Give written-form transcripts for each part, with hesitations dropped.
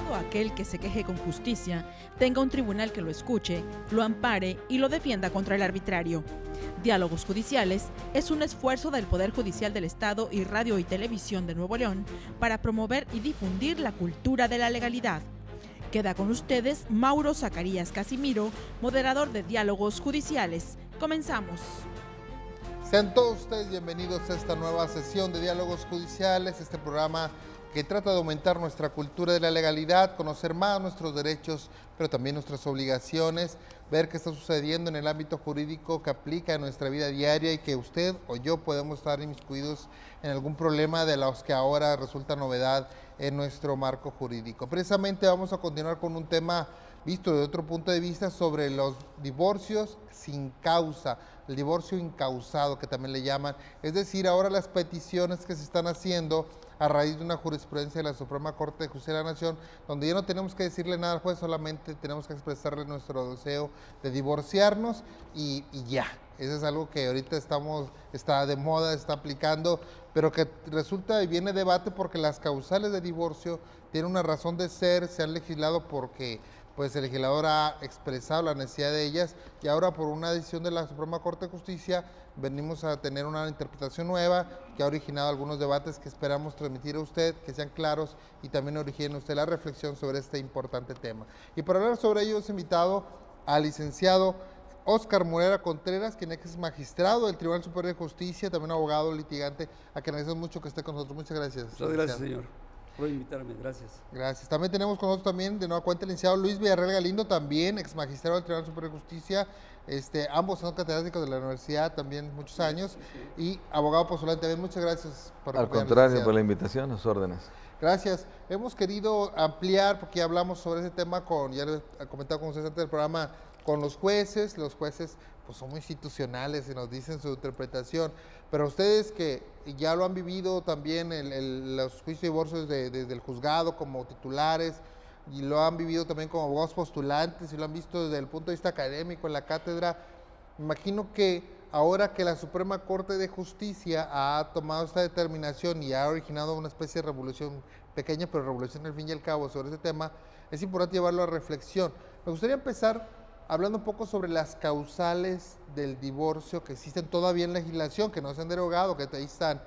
todo aquel que se queje con justicia tenga un tribunal que lo escuche, lo ampare y lo defienda contra el arbitrario. Diálogos Judiciales es un esfuerzo del Poder Judicial del Estado y Radio y Televisión de Nuevo León para promover y difundir la cultura de la legalidad. Queda con ustedes Mauro Zacarías Casimiro, moderador de Diálogos Judiciales. Comenzamos. Sean todos ustedes bienvenidos a esta nueva sesión de Diálogos Judiciales, este programa que trata de aumentar nuestra cultura de la legalidad, conocer más nuestros derechos, pero también nuestras obligaciones, ver qué está sucediendo en el ámbito jurídico que aplica en nuestra vida diaria y que usted o yo podemos estar inmiscuidos en algún problema de los que ahora resulta novedad en nuestro marco jurídico. Precisamente vamos a continuar con un tema visto de otro punto de vista sobre los divorcios sin causa, el divorcio incausado que también le llaman, es decir, ahora las peticiones que se están haciendo a raíz de una jurisprudencia de la Suprema Corte de Justicia de la Nación, donde ya no tenemos que decirle nada al juez, solamente tenemos que expresarle nuestro deseo de divorciarnos y ya. Eso es algo que ahorita está de moda, está aplicando, pero que resulta y viene debate porque las causales de divorcio tienen una razón de ser, se han legislado porque pues el legislador ha expresado la necesidad de ellas y ahora por una decisión de la Suprema Corte de Justicia venimos a tener una interpretación nueva que ha originado algunos debates que esperamos transmitir a usted, que sean claros y también originen usted la reflexión sobre este importante tema. Y para hablar sobre ello hemos invitado al licenciado Óscar Morera Contreras, quien es magistrado del Tribunal Superior de Justicia, también abogado litigante, a quien agradecemos mucho que esté con nosotros. Muchas gracias. Muchas gracias, señor, por invitarme. Gracias. Gracias. También tenemos con nosotros también de nueva cuenta el licenciado Luis Villarreal Galindo, también ex magistrado del Tribunal Superior de Justicia, ambos son catedráticos de la universidad también muchos años y abogado postulante también. Muchas gracias por acompañarnos. Al contrario, por la invitación, a sus órdenes. Gracias. Hemos querido ampliar, porque ya hablamos sobre ese tema ya les he comentado con ustedes antes del programa, con los jueces pues son muy institucionales y nos dicen su interpretación, pero ustedes que ya lo han vivido también los juicios de divorcios desde el juzgado como titulares y lo han vivido también como abogados postulantes y lo han visto desde el punto de vista académico en la cátedra, me imagino que ahora que la Suprema Corte de Justicia ha tomado esta determinación y ha originado una especie de revolución, pequeña pero revolución al fin y al cabo sobre ese tema, es importante llevarlo a reflexión. Me gustaría empezar hablando un poco sobre las causales del divorcio que existen todavía en legislación, que no se han derogado, que ahí están,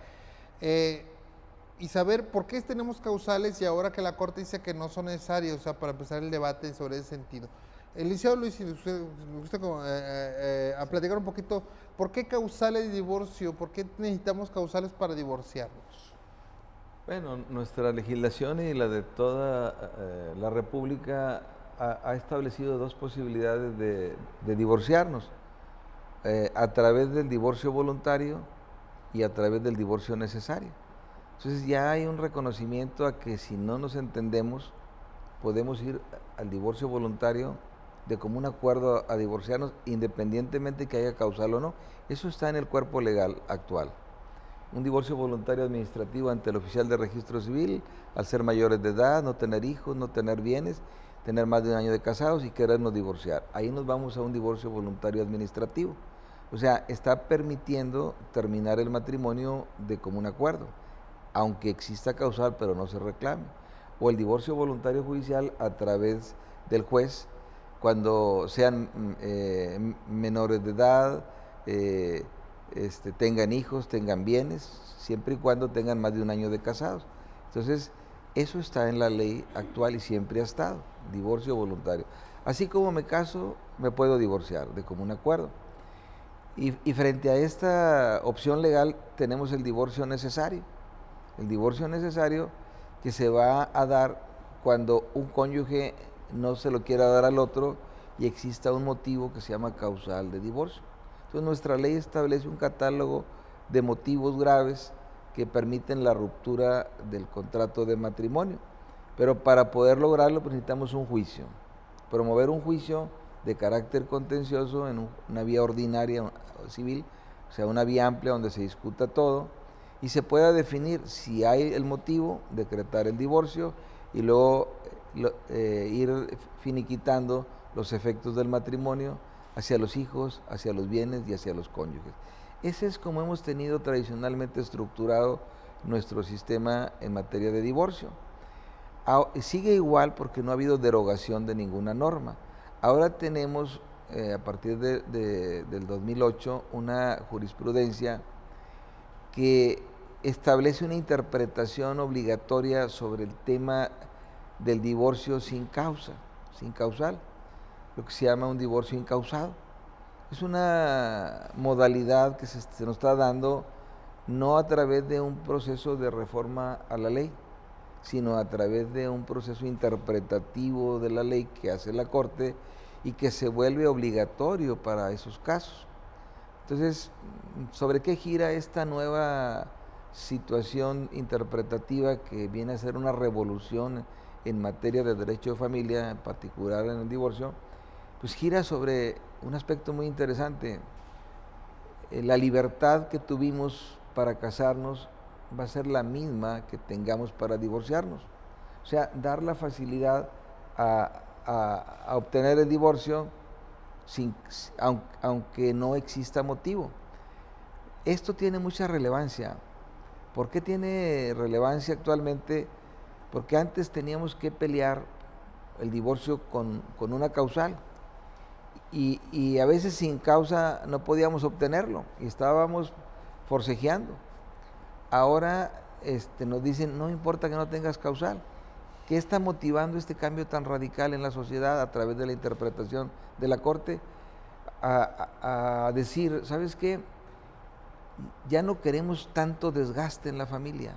y saber por qué tenemos causales y ahora que la Corte dice que no son necesarias, o sea, para empezar el debate sobre ese sentido. El licenciado Luis, si usted me gusta a platicar un poquito, ¿por qué causales de divorcio? ¿Por qué necesitamos causales para divorciarnos? Bueno, nuestra legislación y la de toda la República ha establecido dos posibilidades de divorciarnos, a través del divorcio voluntario y a través del divorcio necesario. Entonces ya hay un reconocimiento a que si no nos entendemos, podemos ir al divorcio voluntario de común acuerdo a divorciarnos, independientemente que haya causal o no. Eso está en el cuerpo legal actual. Un divorcio voluntario administrativo ante el oficial de registro civil, al ser mayores de edad, no tener hijos, no tener bienes, tener más de un año de casados y querernos divorciar. Ahí nos vamos a un divorcio voluntario administrativo. O sea, está permitiendo terminar el matrimonio de común acuerdo, aunque exista causal pero no se reclame. O el divorcio voluntario judicial a través del juez, cuando sean menores de edad, tengan hijos, tengan bienes, siempre y cuando tengan más de un año de casados. Entonces, eso está en la ley actual y siempre ha estado, divorcio voluntario. Así como me caso, me puedo divorciar de común acuerdo. Y frente a esta opción legal tenemos el divorcio necesario. El divorcio necesario que se va a dar cuando un cónyuge no se lo quiera dar al otro y exista un motivo que se llama causal de divorcio. Entonces nuestra ley establece un catálogo de motivos graves que permiten la ruptura del contrato de matrimonio. Pero para poder lograrlo pues necesitamos un juicio, promover un juicio de carácter contencioso en una vía ordinaria civil, o sea, una vía amplia donde se discuta todo y se pueda definir si hay el motivo, decretar el divorcio y luego ir finiquitando los efectos del matrimonio hacia los hijos, hacia los bienes y hacia los cónyuges. Ese es como hemos tenido tradicionalmente estructurado nuestro sistema en materia de divorcio. Sigue igual porque no ha habido derogación de ninguna norma. Ahora tenemos, a partir del 2008, una jurisprudencia que establece una interpretación obligatoria sobre el tema del divorcio sin causa, sin causal, lo que se llama un divorcio incausado. Es una modalidad que se nos está dando no a través de un proceso de reforma a la ley, sino a través de un proceso interpretativo de la ley que hace la Corte y que se vuelve obligatorio para esos casos. Entonces, ¿sobre qué gira esta nueva situación interpretativa que viene a ser una revolución en materia de derecho de familia, en particular en el divorcio? Pues gira sobre un aspecto muy interesante. La libertad que tuvimos para casarnos va a ser la misma que tengamos para divorciarnos. O sea, dar la facilidad a obtener el divorcio aunque no exista motivo. Esto tiene mucha relevancia. ¿Por qué tiene relevancia actualmente? Porque antes teníamos que pelear el divorcio con una causal y a veces sin causa no podíamos obtenerlo y estábamos forcejeando. Ahora nos dicen, no importa que no tengas causal. ¿Qué está motivando este cambio tan radical en la sociedad a través de la interpretación de la Corte? A decir, ¿sabes qué? Ya no queremos tanto desgaste en la familia.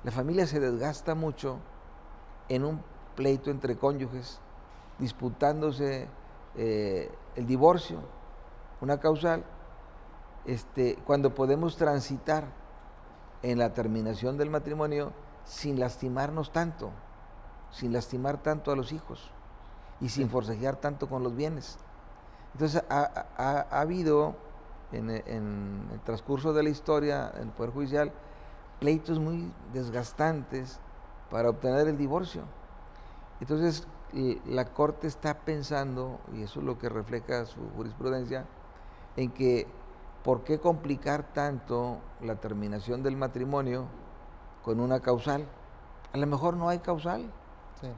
La familia se desgasta mucho en un pleito entre cónyuges, disputándose el divorcio, una causal, cuando podemos transitar en la terminación del matrimonio sin lastimarnos tanto, sin lastimar tanto a los hijos y sin forcejear tanto con los bienes. Entonces ha habido en el transcurso de la historia, en el Poder Judicial, pleitos muy desgastantes para obtener el divorcio. Entonces la Corte está pensando, y eso es lo que refleja su jurisprudencia, en que ¿por qué complicar tanto la terminación del matrimonio con una causal? A lo mejor no hay causal, sí,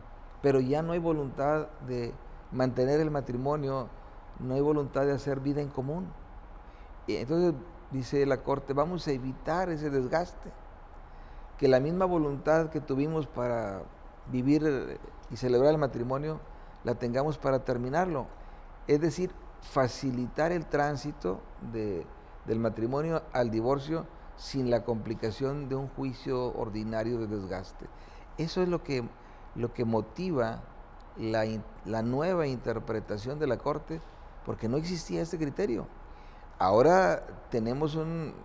pero ya no hay voluntad de mantener el matrimonio, no hay voluntad de hacer vida en común. Y entonces dice la Corte, vamos a evitar ese desgaste, que la misma voluntad que tuvimos para vivir y celebrar el matrimonio, la tengamos para terminarlo. Es decir, facilitar el tránsito del matrimonio al divorcio sin la complicación de un juicio ordinario de desgaste. Eso es lo que motiva la nueva interpretación de la Corte, porque no existía este criterio. Ahora tenemos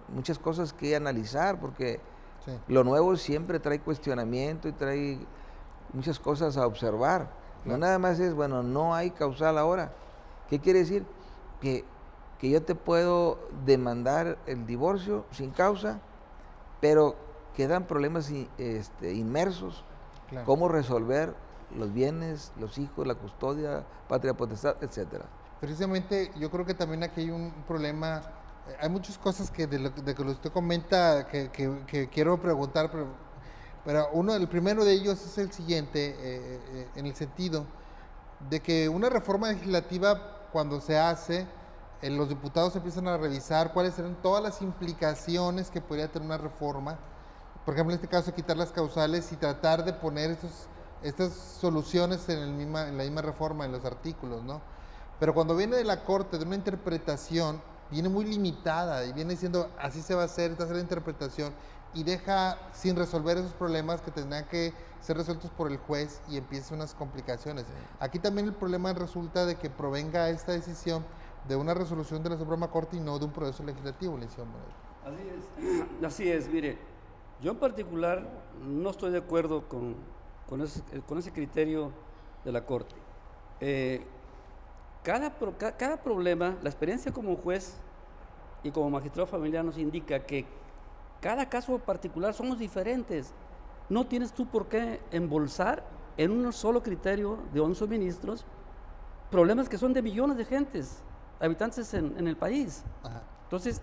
muchas cosas que analizar, porque sí, lo nuevo siempre trae cuestionamiento y trae muchas cosas a observar. No nada más es, bueno, no hay causal ahora. ¿Qué quiere decir? Que yo te puedo demandar el divorcio sin causa, pero quedan problemas inmersos. Claro. ¿Cómo resolver los bienes, los hijos, la custodia, patria potestad, etcétera? Precisamente yo creo que también aquí hay un problema, hay muchas cosas que de lo que usted comenta que quiero preguntar, pero el primero de ellos es el siguiente, en el sentido de que una reforma legislativa cuando se hace, los diputados empiezan a revisar cuáles serán todas las implicaciones que podría tener una reforma, por ejemplo en este caso quitar las causales y tratar de poner estas soluciones en la misma reforma, en los artículos, ¿no? Pero cuando viene de la Corte, de una interpretación, viene muy limitada y viene diciendo, así se va a hacer, esta es la interpretación, y deja sin resolver esos problemas que tendrán que ser resueltos por el juez y empiezan unas complicaciones. Sí. Aquí también el problema resulta de que provenga esta decisión de una resolución de la Suprema Corte y no de un proceso legislativo, licenciado Morel. Así es, mire, yo en particular no estoy de acuerdo con ese criterio de la Corte. Cada problema, la experiencia como juez y como magistrado familiar nos indica que cada caso particular somos diferentes. No tienes tú por qué embolsar en un solo criterio de 11 ministros problemas que son de millones de gentes, habitantes en el país. Ajá. Entonces,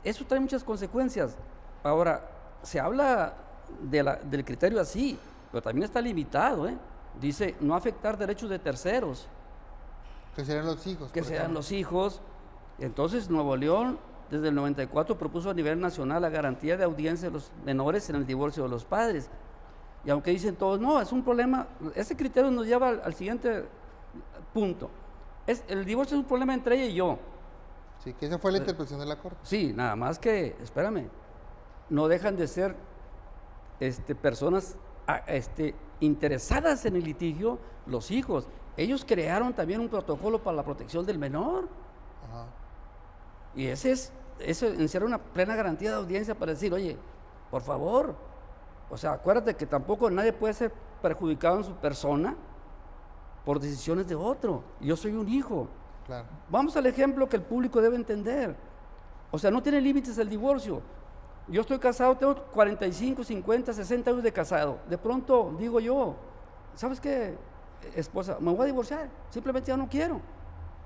eso trae muchas consecuencias. Ahora, se habla del criterio así, pero también está limitado, ¿eh? Dice, no afectar derechos de terceros. Que serían los hijos. Que por sean ejemplo. los hijos. Entonces, Nuevo León, desde el 94, propuso a nivel nacional la garantía de audiencia de los menores en el divorcio de los padres. Y aunque dicen todos, no, es un problema, ese criterio nos lleva al siguiente punto. El divorcio es un problema entre ella y yo. Sí, que esa fue la interpretación de la Corte. Sí, nada más que, espérame, no dejan de ser personas interesadas en el litigio, los hijos. Ellos crearon también un protocolo para la protección del menor. Ajá. Y eso encierra una plena garantía de audiencia para decir, oye, por favor, o sea, acuérdate que tampoco nadie puede ser perjudicado en su persona por decisiones de otro. Yo soy un hijo. Claro. Vamos al ejemplo que el público debe entender. O sea, no tiene límites el divorcio. Yo estoy casado, tengo 45, 50, 60 años de casado. De pronto digo yo, ¿sabes qué, esposa? Me voy a divorciar, simplemente ya no quiero.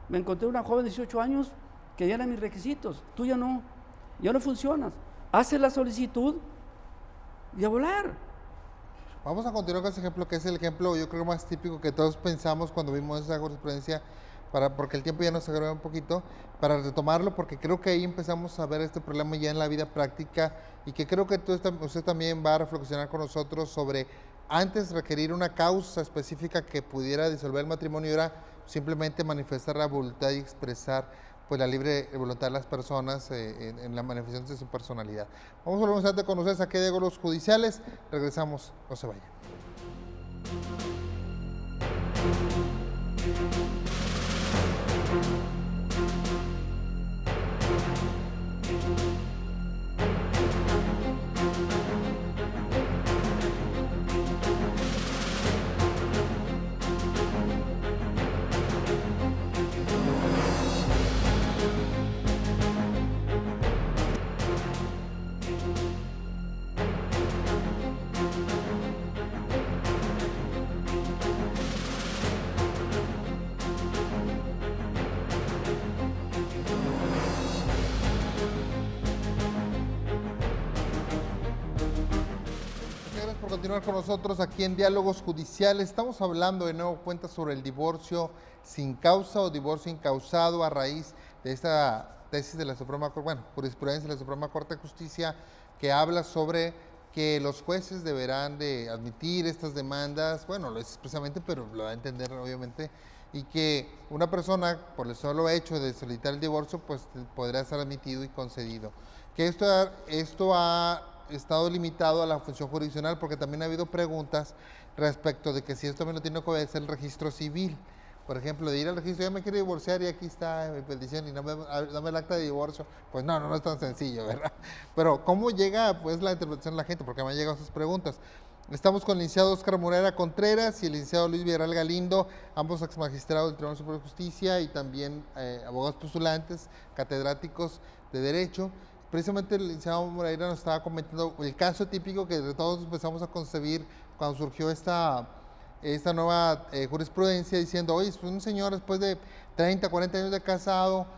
Me encontré una joven de 18 años que llena mis requisitos, tú ya no funcionas. Hace la solicitud y a volar. Vamos a continuar con ese ejemplo, que es el ejemplo, yo creo, más típico que todos pensamos cuando vimos esa jurisprudencia, porque el tiempo ya nos agrega un poquito, para retomarlo, porque creo que ahí empezamos a ver este problema ya en la vida práctica, y que creo que usted también va a reflexionar con nosotros sobre, antes requerir una causa específica que pudiera disolver el matrimonio, era simplemente manifestar la voluntad y expresar pues la libre voluntad de las personas en la manifestación de su personalidad. Vamos a volver a con ustedes aquí de los judiciales. Regresamos, no se vayan. Continuar con nosotros aquí en Diálogos Judiciales. Estamos hablando de nuevo cuenta sobre el divorcio sin causa o divorcio incausado a raíz de esta tesis de la Suprema Corte, jurisprudencia de la Suprema Corte de Justicia, que habla sobre que los jueces deberán de admitir estas demandas, lo es expresamente, pero lo va a entender obviamente, y que una persona, por el solo hecho de solicitar el divorcio, pues podrá ser admitido y concedido. Que esto ha estado limitado a la función jurisdiccional, porque también ha habido preguntas respecto de que si esto también lo tiene que obedecer el registro civil. Por ejemplo, de ir al registro, ya me quiero divorciar y aquí está mi petición y dame el acta de divorcio. Pues no es tan sencillo, ¿verdad? Pero ¿cómo llega pues la interpretación de la gente? Porque me han llegado esas preguntas. Estamos con el licenciado Óscar Morera Contreras y el licenciado Luis Villarreal Galindo, ambos exmagistrados del Tribunal Superior de Justicia y también abogados postulantes, catedráticos de Derecho. Precisamente el licenciado Moreira nos estaba comentando el caso típico que todos empezamos a concebir cuando surgió esta nueva jurisprudencia, diciendo, oye, pues un señor después de 30, 40 años de casado,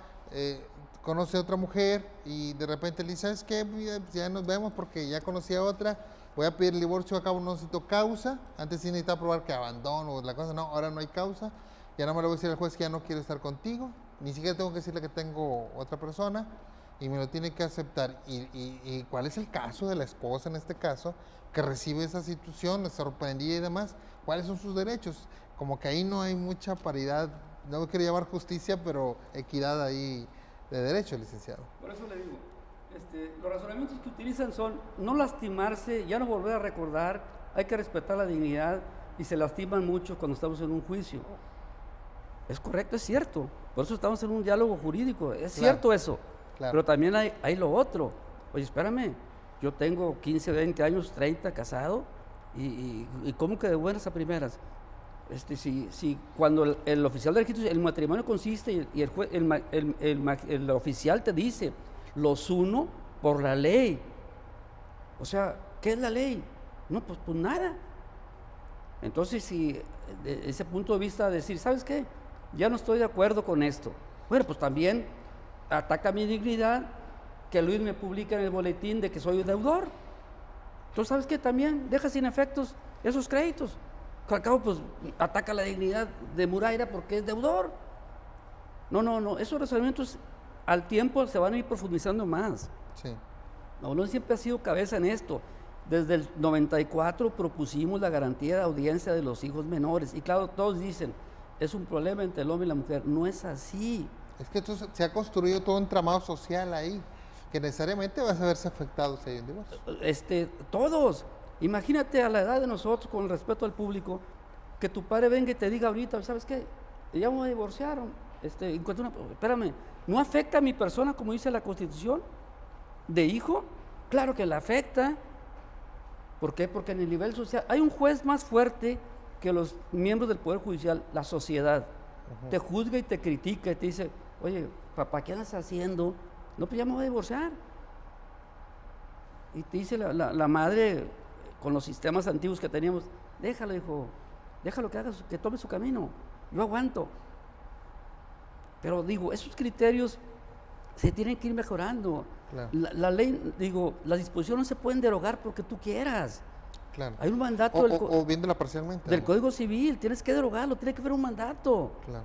conoce a otra mujer y de repente le dice, ¿sabes qué? Ya nos vemos porque ya conocí a otra, voy a pedir el divorcio, acá no necesito causa, antes sí necesitaba probar que abandono o la cosa, no, ahora no hay causa, ya no me lo voy a decir al juez que ya no quiero estar contigo, ni siquiera tengo que decirle que tengo otra persona, y me lo tiene que aceptar. ¿Y cuál es el caso de la esposa en este caso que recibe esa situación, sorprendida y demás? ¿Cuáles son sus derechos? Como que ahí no hay mucha paridad, no lo quiero llamar justicia, pero equidad ahí de derecho, licenciado. Por eso le digo, los razonamientos que utilizan son no lastimarse, ya no volver a recordar, hay que respetar la dignidad y se lastiman mucho cuando estamos en un juicio. Es correcto, es cierto, por eso estamos en un diálogo jurídico, es cierto eso. Claro. Pero también hay lo otro. Oye, espérame, yo tengo 15, 20 años, 30 casado, y ¿cómo que de buenas a primeras? Si cuando el oficial de registro, el matrimonio consiste y el oficial te dice, los uno por la ley. O sea, ¿qué es la ley? No, pues nada. Entonces, si de ese punto de vista decir, ¿sabes qué? Ya no estoy de acuerdo con esto. Bueno, pues también ataca mi dignidad que Luis me publica en el boletín de que soy un deudor. Entonces, ¿sabes qué? También deja sin efectos esos créditos. Al cabo, pues ataca la dignidad de Muraira porque es deudor. No, esos razonamientos al tiempo se van a ir profundizando más. Sí. Napoleón siempre ha sido cabeza en esto. Desde el 94 propusimos la garantía de audiencia de los hijos menores. Y claro, todos dicen, es un problema entre el hombre y la mujer. No es así. Es que esto se ha construido todo un entramado social ahí, que necesariamente vas a verse afectado si hay un divorcio. Todos. Imagínate a la edad de nosotros, con el respeto al público, que tu padre venga y te diga ahorita, ¿sabes qué? Ya me divorciaron. Espérame, ¿no afecta a mi persona como dice la Constitución? ¿De hijo? Claro que la afecta. ¿Por qué? Porque en el nivel social hay un juez más fuerte que los miembros del Poder Judicial, la sociedad. Te juzga y te critica y te dice, oye, papá, ¿qué andas haciendo? No, pues ya me voy a divorciar. Y te dice la madre, con los sistemas antiguos que teníamos, déjalo, hijo, déjalo que tome su camino, yo aguanto. Pero digo, esos criterios se tienen que ir mejorando. Claro. La ley, las disposiciones no se pueden derogar porque tú quieras. Claro. Hay un mandato o viéndola parcialmente. del Código Civil, tienes que derogarlo, tiene que haber un mandato. Claro.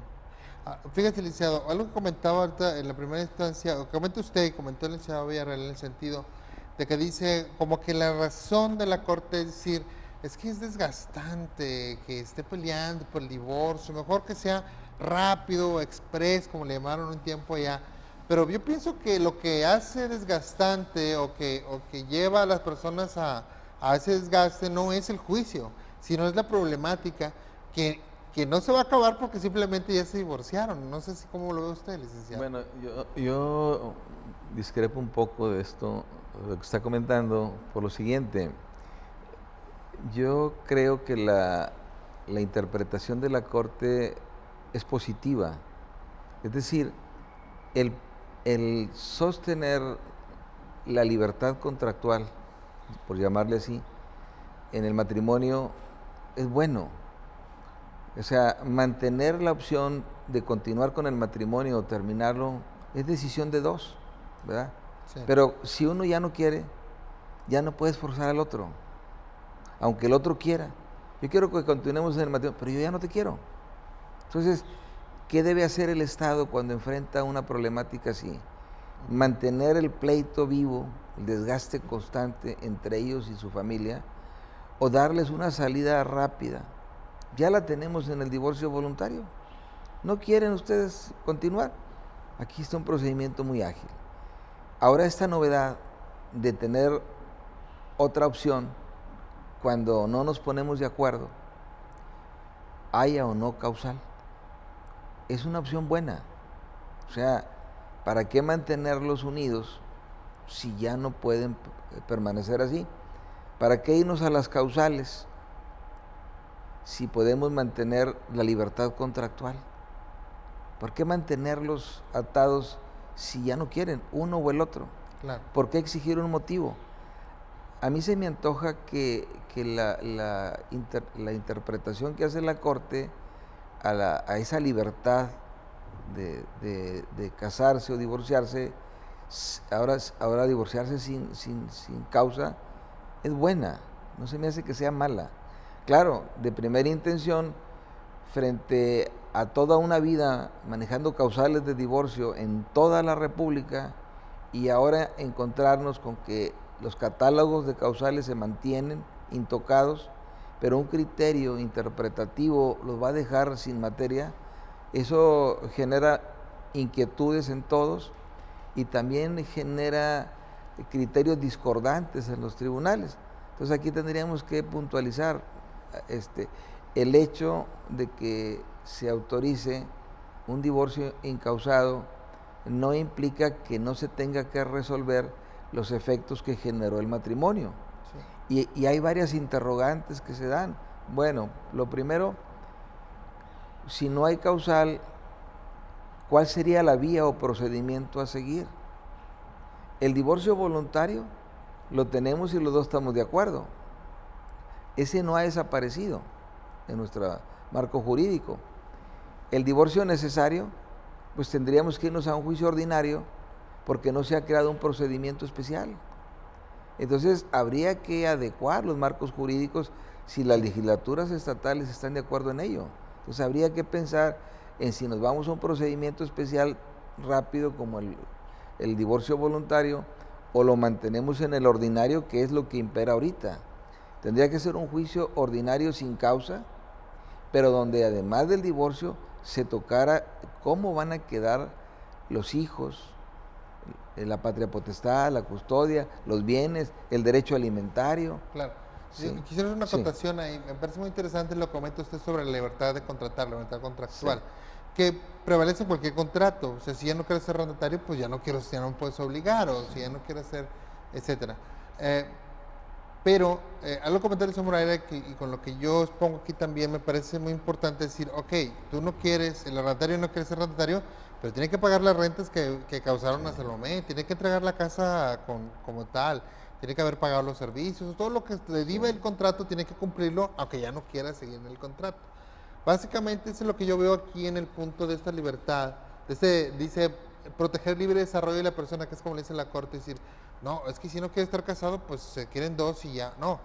Fíjate, licenciado, algo que comentaba ahorita en la primera instancia, o comente usted y comentó el licenciado Villarreal en el sentido de que dice como que la razón de la Corte es decir, es que es desgastante que esté peleando por el divorcio, mejor que sea rápido, express, como le llamaron un tiempo allá. Pero yo pienso que lo que hace desgastante o que lleva a las personas a ese desgaste no es el juicio, sino es la problemática que no se va a acabar porque simplemente ya se divorciaron. No sé si cómo lo ve usted, licenciado. Bueno, yo discrepo un poco de esto, lo que está comentando, por lo siguiente. Yo creo que la interpretación de la Corte es positiva. Es decir, el sostener la libertad contractual, por llamarle así, en el matrimonio es bueno. O sea, mantener la opción de continuar con el matrimonio o terminarlo es decisión de dos, ¿verdad? Sí. Pero si uno ya no quiere, ya no puedes forzar al otro, aunque el otro quiera. Yo quiero que continuemos en el matrimonio, pero yo ya no te quiero. Entonces, ¿qué debe hacer el Estado cuando enfrenta una problemática así? Mantener el pleito vivo, el desgaste constante entre ellos y su familia, o darles una salida rápida. Ya la tenemos en el divorcio voluntario. ¿No quieren ustedes continuar? Aquí está un procedimiento muy ágil. Ahora esta novedad de tener otra opción cuando no nos ponemos de acuerdo, haya o no causal, es una opción buena. O sea, ¿para qué mantenerlos unidos si ya no pueden permanecer así? ¿Para qué irnos a las causales si podemos mantener la libertad contractual? ¿Por qué mantenerlos atados si ya no quieren, uno o el otro? Claro. ¿Por qué exigir un motivo? A mí se me antoja que la interpretación que hace la Corte a esa libertad de casarse o divorciarse, ahora divorciarse sin causa, es buena, no se me hace que sea mala. Claro, de primera intención, frente a toda una vida manejando causales de divorcio en toda la República, y ahora encontrarnos con que los catálogos de causales se mantienen intocados, pero un criterio interpretativo los va a dejar sin materia, eso genera inquietudes en todos y también genera criterios discordantes en los tribunales. Entonces aquí tendríamos que puntualizar el hecho de que se autorice un divorcio incausado no implica que no se tenga que resolver los efectos que generó el matrimonio. Sí. Y hay varias interrogantes que se dan. Bueno, lo primero, si no hay causal, ¿cuál sería la vía o procedimiento a seguir? El divorcio voluntario lo tenemos y los dos estamos de acuerdo. Ese no ha desaparecido en nuestro marco jurídico. El divorcio necesario, pues tendríamos que irnos a un juicio ordinario porque no se ha creado un procedimiento especial. Entonces habría que adecuar los marcos jurídicos si las legislaturas estatales están de acuerdo en ello. Entonces habría que pensar en si nos vamos a un procedimiento especial rápido como el divorcio voluntario, o lo mantenemos en el ordinario, que es lo que impera ahorita. Tendría que ser un juicio ordinario sin causa, pero donde además del divorcio se tocara cómo van a quedar los hijos, la patria potestad, la custodia, los bienes, el derecho alimentario. Claro. Sí. Quisiera hacer una Sí. acotación ahí. Me parece muy interesante lo que comenta usted sobre la libertad de contratar, la libertad contractual, que prevalece en cualquier contrato. O sea, si ya no quieres ser arrendatario, pues ya no me puedes obligar, o si ya no quieres ser, etcétera. Pero algo comentario señor Moreira, y con lo que yo expongo aquí también me parece muy importante decir, ok, tú no quieres, el arrendatario no quiere ser arrendatario, pero tiene que pagar las rentas que causaron hasta el momento, tiene que entregar la casa como tal, tiene que haber pagado los servicios, todo lo que deriva del contrato tiene que cumplirlo, aunque ya no quiera seguir en el contrato. Básicamente eso es lo que yo veo aquí en el punto de esta libertad, dice proteger el libre desarrollo de la persona, que es como le dice la corte, decir, no, es que si no quiere estar casado, pues se quieren dos y ya, no.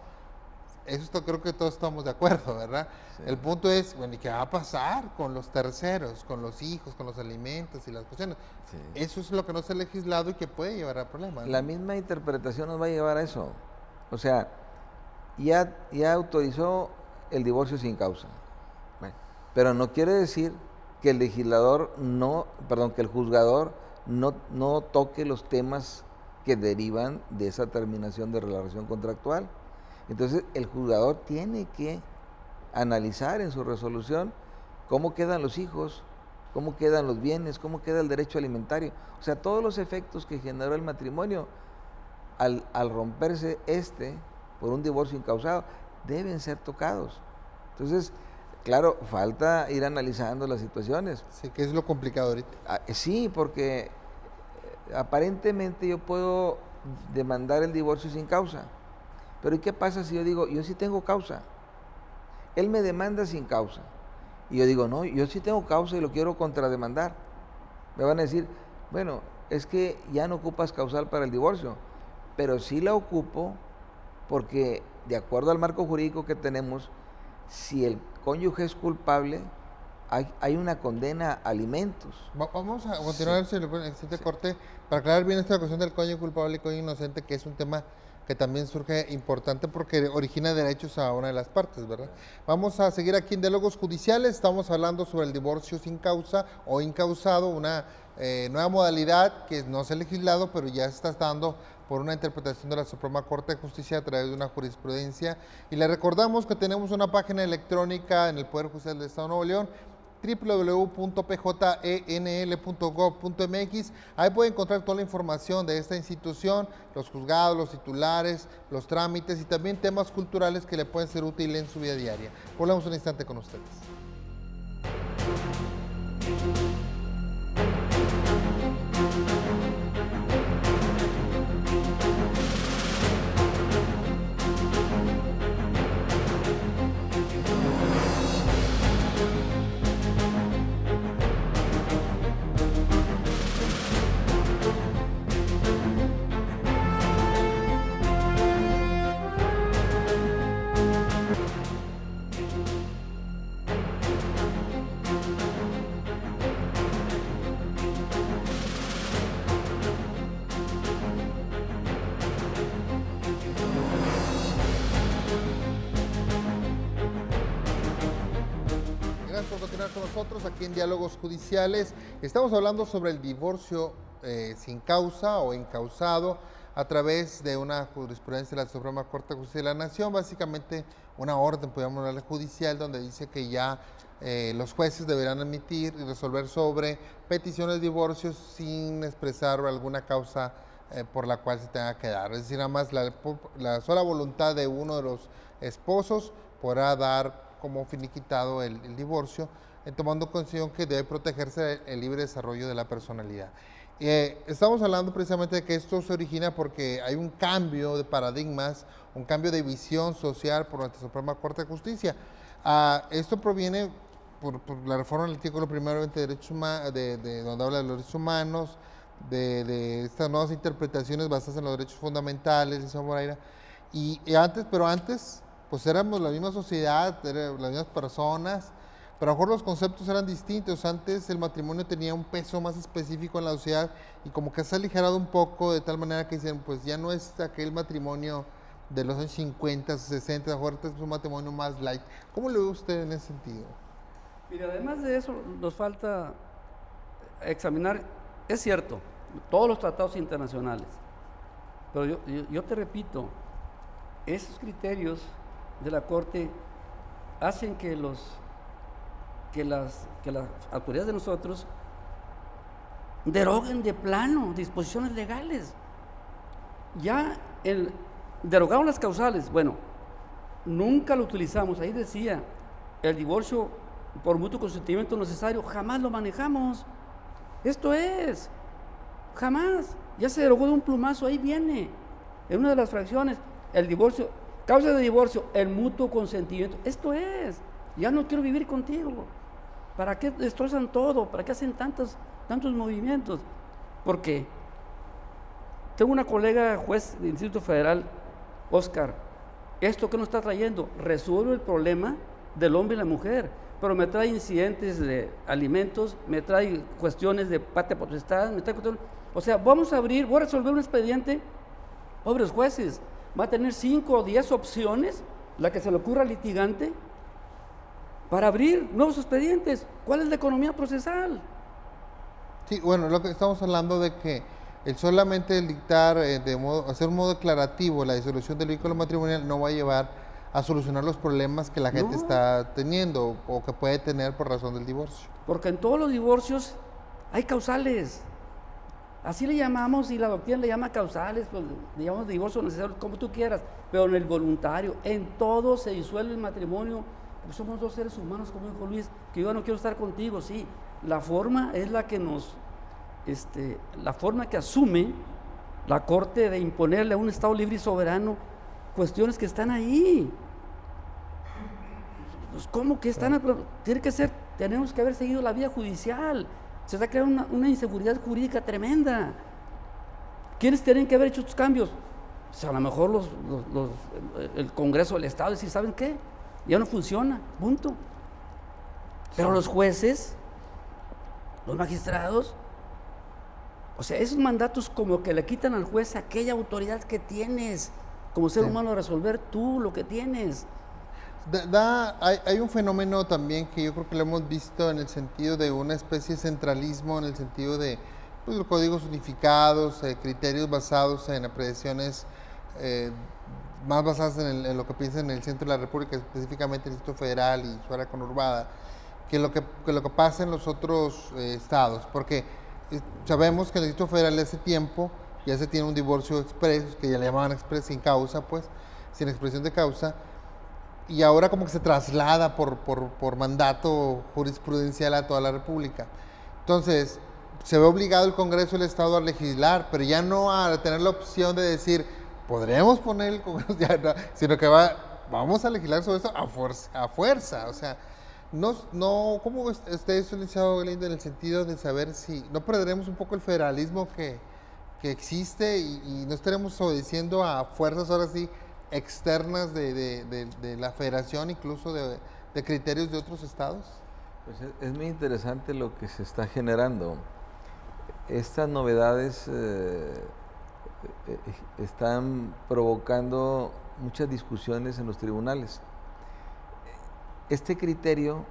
Creo que todos estamos de acuerdo, ¿verdad? Sí. El punto es, bueno, ¿y qué va a pasar con los terceros, con los hijos, con los alimentos y las cuestiones? Sí. Eso es lo que no se ha legislado y que puede llevar a problemas, ¿no? La misma interpretación nos va a llevar a eso. O sea, ya autorizó el divorcio sin causa. Bueno, pero no quiere decir que el legislador que el juzgador no toque los temas que derivan de esa terminación de la relación contractual. Entonces, el juzgador tiene que analizar en su resolución cómo quedan los hijos, cómo quedan los bienes, cómo queda el derecho alimentario. O sea, todos los efectos que generó el matrimonio al romperse por un divorcio incausado deben ser tocados. Entonces, claro, falta ir analizando las situaciones. Sí, que es lo complicado ahorita. Sí, porque aparentemente yo puedo demandar el divorcio sin causa. Pero ¿y qué pasa si yo digo, yo sí tengo causa? Él me demanda sin causa. Y yo digo, no, yo sí tengo causa y lo quiero contrademandar. Me van a decir, bueno, es que ya no ocupas causal para el divorcio, pero sí la ocupo porque de acuerdo al marco jurídico que tenemos, si el cónyuge es culpable, hay una condena a alimentos. Vamos a continuar en este corte para aclarar bien esta cuestión del cónyuge culpable y cónyuge inocente, que es un tema que también surge importante porque origina derechos a una de las partes, ¿verdad? Vamos a seguir aquí en Diálogos Judiciales, estamos hablando sobre el divorcio sin causa o incausado, una nueva modalidad que no se ha legislado, pero ya se está dando por una interpretación de la Suprema Corte de Justicia a través de una jurisprudencia. Y le recordamos que tenemos una página electrónica en el Poder Judicial del Estado de Nuevo León, www.pjenl.gov.mx. Ahí puede encontrar toda la información de esta institución, los juzgados, los titulares, los trámites y también temas culturales que le pueden ser útiles en su vida diaria. Volvemos un instante con ustedes. Gracias por continuar con nosotros aquí en Diálogos Judiciales. Estamos hablando sobre el divorcio sin causa o incausado a través de una jurisprudencia de la Suprema Corte de Justicia de la Nación, básicamente una orden, podríamos hablar judicial, donde dice que ya los jueces deberán admitir y resolver sobre peticiones de divorcio sin expresar alguna causa por la cual se tenga que dar. Es decir, nada más la sola voluntad de uno de los esposos podrá dar como finiquitado el divorcio, tomando en consideración que debe protegerse el libre desarrollo de la personalidad. Estamos hablando precisamente de que esto se origina porque hay un cambio de paradigmas, un cambio de visión social por nuestra Suprema Corte de Justicia. Esto proviene por la reforma del artículo 1 de derechos humanos, donde habla de los derechos humanos, de estas nuevas interpretaciones basadas en los derechos fundamentales, señor Moreira. Pero antes pues éramos la misma sociedad, las mismas personas, pero a lo mejor los conceptos eran distintos. Antes el matrimonio tenía un peso más específico en la sociedad y como que se ha aligerado un poco de tal manera que dicen, pues ya no es aquel matrimonio de los años 50, 60, a lo mejor es un matrimonio más light. ¿Cómo lo ve usted en ese sentido? Mira, además de eso, nos falta examinar, es cierto, todos los tratados internacionales, pero yo te repito, esos criterios de la Corte hacen que las autoridades de nosotros deroguen de plano disposiciones legales. Ya derogaron las causales, bueno, nunca lo utilizamos, ahí decía, el divorcio por mutuo consentimiento necesario, jamás lo manejamos. Esto es, jamás, ya se derogó de un plumazo, ahí viene, en una de las fracciones, el divorcio, causa de divorcio, el mutuo consentimiento, esto es, ya no quiero vivir contigo. ¿Para qué destrozan todo? ¿Para qué hacen tantos movimientos? ¿Por qué? Tengo una colega juez del Distrito Federal, Oscar, ¿esto qué nos está trayendo? Resuelve el problema del hombre y la mujer, pero me trae incidentes de alimentos, me trae cuestiones de patria potestad, me trae cuestiones, o sea, voy a resolver un expediente, pobres jueces, va a tener 5 o 10 opciones, la que se le ocurra al litigante, para abrir nuevos expedientes. ¿Cuál es la economía procesal? Sí, bueno, lo que estamos hablando de que solamente el dictar, hacer un modo declarativo la disolución del vínculo matrimonial no va a llevar a solucionar los problemas que la gente está teniendo o que puede tener por razón del divorcio. Porque en todos los divorcios hay causales. Así le llamamos, y la doctrina le llama causales, pues le llamamos divorcio necesario, como tú quieras, pero en el voluntario, en todo se disuelve el matrimonio, porque somos 2 seres humanos, como dijo Luis, que yo no quiero estar contigo, sí. La forma es la que la forma que asume la Corte de imponerle a un Estado libre y soberano cuestiones que están ahí. Pues, ¿cómo que están? Tenemos que haber seguido la vía judicial. Se está creando una inseguridad jurídica tremenda. ¿Quiénes tienen que haber hecho estos cambios? Pues a lo mejor el Congreso del Estado, decir, ¿saben qué? Ya no funciona, punto. Pero los jueces, los magistrados, o sea, esos mandatos como que le quitan al juez aquella autoridad que tienes como ser humano a resolver tú lo que tienes. Hay un fenómeno también que yo creo que lo hemos visto en el sentido de una especie de centralismo, en el sentido de pues, los códigos unificados, criterios basados en apreciaciones más basadas en lo que piensa en el centro de la República, específicamente el Distrito Federal y su área conurbada, que lo que pasa en los otros estados, porque sabemos que en el Distrito Federal hace tiempo ya se tiene un divorcio express, que ya le llamaban express sin causa, pues, sin expresión de causa, y ahora como que se traslada por mandato jurisprudencial a toda la República. Entonces, se ve obligado el Congreso del Estado a legislar, pero ya no a tener la opción de decir, podremos poner el Congreso, ya no, sino que vamos a legislar sobre esto a fuerza. O sea, ¿cómo está eso, licenciado Galindo, en el sentido de saber si no perderemos un poco el federalismo que existe y no estaremos obedeciendo a fuerzas ahora sí externas de la federación, incluso de criterios de otros estados? Pues es muy interesante lo que se está generando. Estas novedades están provocando muchas discusiones en los tribunales. Este criterio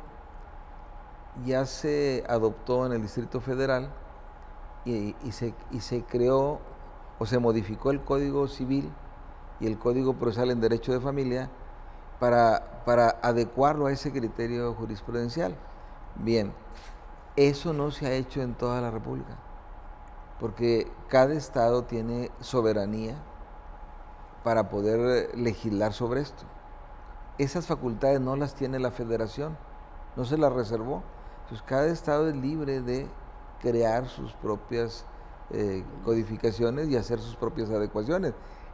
ya se adoptó en el Distrito Federal y se creó o se modificó el Código Civil y el Código Procesal en Derecho de Familia para adecuarlo a ese criterio jurisprudencial. Bien, eso no se ha hecho en toda la República, porque cada estado tiene soberanía para poder legislar sobre esto. Esas facultades no las tiene la federación, no se las reservó. Entonces cada estado es libre de crear sus propias codificaciones y hacer sus propias adecuaciones.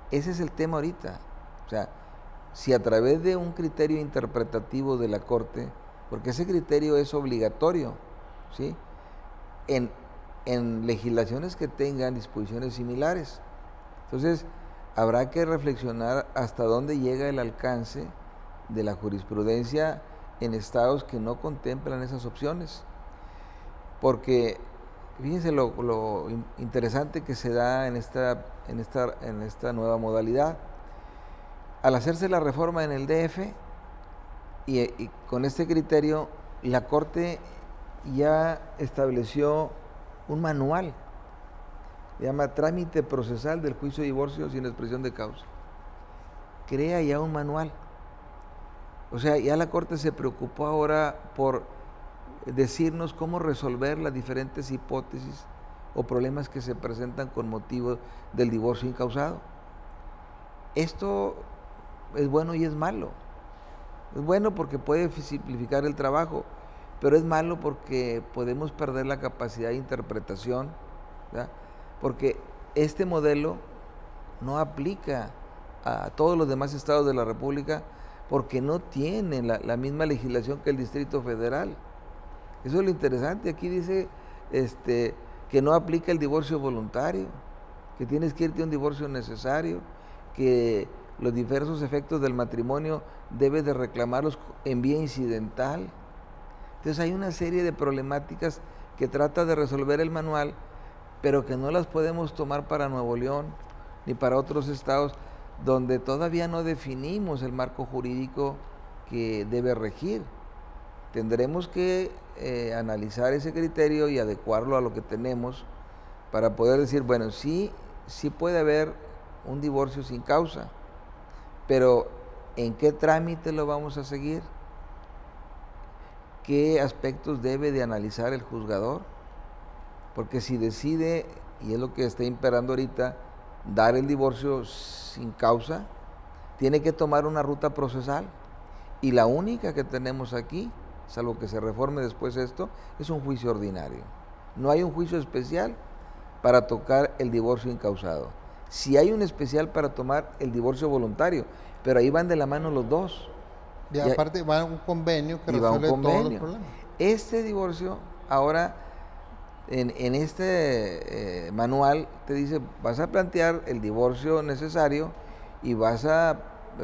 Ese es el tema ahorita. O sea, si a través de un criterio interpretativo de la Corte, porque ese criterio es obligatorio, ¿sí?, en legislaciones que tengan disposiciones similares. Entonces, habrá que reflexionar hasta dónde llega el alcance de la jurisprudencia en estados que no contemplan esas opciones. Porque fíjense lo interesante que se da en esta nueva modalidad. Al hacerse la reforma en el DF, y con este criterio, la Corte ya estableció un manual, se llama Trámite Procesal del Juicio de Divorcio sin expresión de causa. Crea ya un manual. O sea, ya la Corte se preocupó ahora por decirnos cómo resolver las diferentes hipótesis o problemas que se presentan con motivo del divorcio incausado. Esto es bueno y es malo. Es bueno porque puede simplificar el trabajo, pero es malo porque podemos perder la capacidad de interpretación, ¿verdad? Porque este modelo no aplica a todos los demás estados de la República porque no tiene la misma legislación que el Distrito Federal. Eso es lo interesante. Aquí dice que no aplica el divorcio voluntario, que tienes que irte a un divorcio necesario, que los diversos efectos del matrimonio debes de reclamarlos en vía incidental. Entonces hay una serie de problemáticas que trata de resolver el manual, pero que no las podemos tomar para Nuevo León ni para otros estados donde todavía no definimos el marco jurídico que debe regir. Tendremos que analizar ese criterio y adecuarlo a lo que tenemos para poder decir, bueno, sí puede haber un divorcio sin causa, pero ¿en qué trámite lo vamos a seguir? ¿Qué aspectos debe de analizar el juzgador? Porque si decide, y es lo que está imperando ahorita, dar el divorcio sin causa, tiene que tomar una ruta procesal. Y la única que tenemos aquí, salvo que se reforme después esto, es un juicio ordinario. No hay un juicio especial para tocar el divorcio incausado. Sí hay un especial para tomar el divorcio voluntario, pero ahí van de la mano los dos. Y aparte va a un convenio que resuelve todos los problemas. Este divorcio, ahora, en este manual, te dice, vas a plantear el divorcio necesario y vas a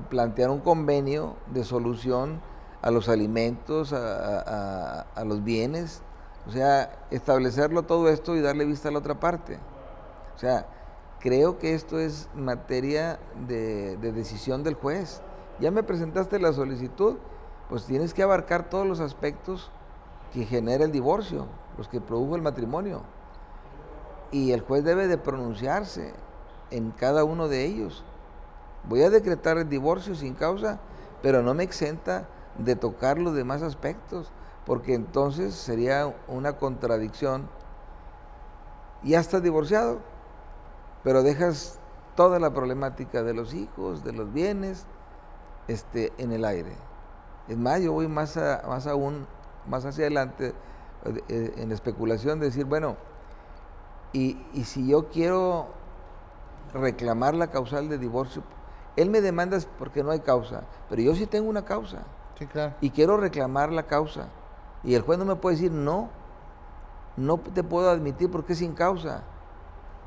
plantear un convenio de solución a los alimentos, a los bienes, o sea, establecerlo todo esto y darle vista a la otra parte. O sea, creo que esto es materia de decisión del juez. Ya me presentaste la solicitud, pues tienes que abarcar todos los aspectos que genera el divorcio, los que produjo el matrimonio. Y el juez debe de pronunciarse en cada uno de ellos. Voy a decretar el divorcio sin causa, pero no me exenta de tocar los demás aspectos, porque entonces sería una contradicción. Ya estás divorciado, pero dejas toda la problemática de los hijos, de los bienes, en el aire. Es más, yo voy más hacia adelante en la especulación de decir, bueno, y si yo quiero reclamar la causal de divorcio, él me demanda porque no hay causa, pero yo sí tengo una causa. Sí, claro. Y quiero reclamar la causa. Y el juez no me puede decir, no te puedo admitir porque es sin causa.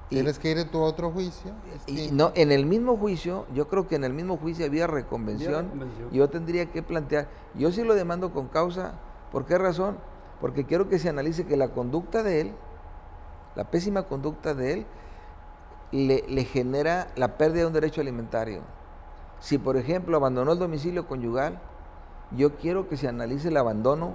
¿Tienes que ir a tu otro juicio? Y no, en el mismo juicio, yo creo que en el mismo juicio había reconvención. Y yo tendría que plantear, yo sí lo demando con causa. ¿Por qué razón? Porque quiero que se analice que la conducta de él, la pésima conducta de él, le genera la pérdida de un derecho alimentario. Si, por ejemplo, abandonó el domicilio conyugal, yo quiero que se analice el abandono,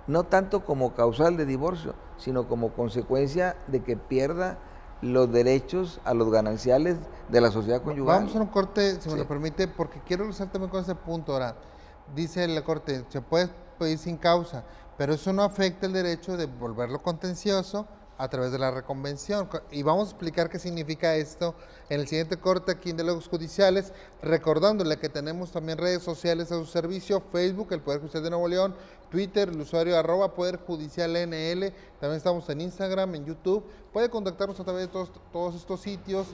no tanto como causal de divorcio, sino como consecuencia de que pierda los derechos a los gananciales de la sociedad conyugal. Vamos a un corte, si me lo permite, porque quiero regresar también con ese punto ahora. Dice la Corte, se puede pedir sin causa, pero eso no afecta el derecho de volverlo contencioso a través de la reconvención. Y vamos a explicar qué significa esto en el siguiente corte aquí en Diálogos Judiciales, recordándole que tenemos también redes sociales a su servicio, Facebook, el Poder Judicial de Nuevo León, Twitter, el usuario @Poder Judicial NL, también estamos en Instagram, en YouTube, puede contactarnos a través de todos estos sitios.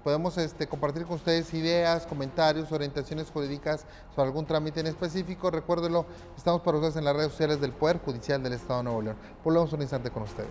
Podemos compartir con ustedes ideas, comentarios, orientaciones jurídicas sobre algún trámite en específico. Recuérdenlo, estamos para ustedes en las redes sociales del Poder Judicial del Estado de Nuevo León. Volvemos un instante con ustedes.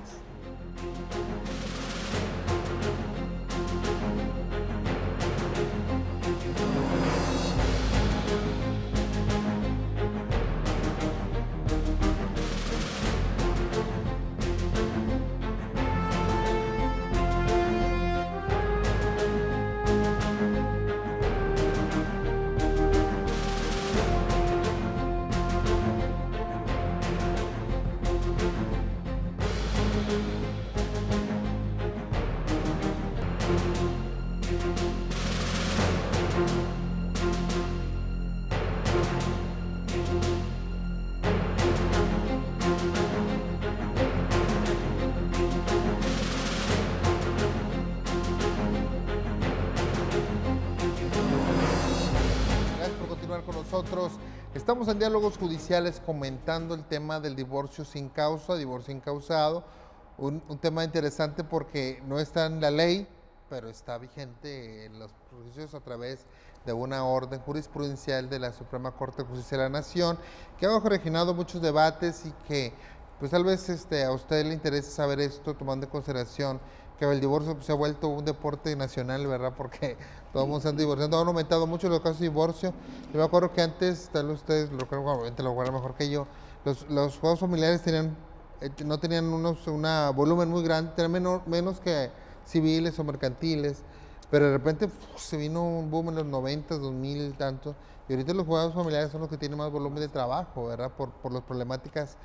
nosotros. Estamos en Diálogos Judiciales comentando el tema del divorcio sin causa, divorcio incausado. Un tema interesante porque no está en la ley, pero está vigente en los juicios a través de una orden jurisprudencial de la Suprema Corte de Justicia de la Nación, que ha originado muchos debates y que pues tal vez a usted le interese saber esto, tomando en consideración que el divorcio se ha vuelto un deporte nacional, ¿verdad? Porque todo el mundo se han divorciado, han aumentado mucho los casos de divorcio. Yo me acuerdo que antes, tal vez ustedes lo recuerdan mejor que yo, los juegos familiares no tenían un volumen muy grande, tenían menos que civiles o mercantiles, pero de repente se vino un boom en los 90, 2000 tanto, y ahorita los juegos familiares son los que tienen más volumen de trabajo, ¿verdad? Por las problemáticas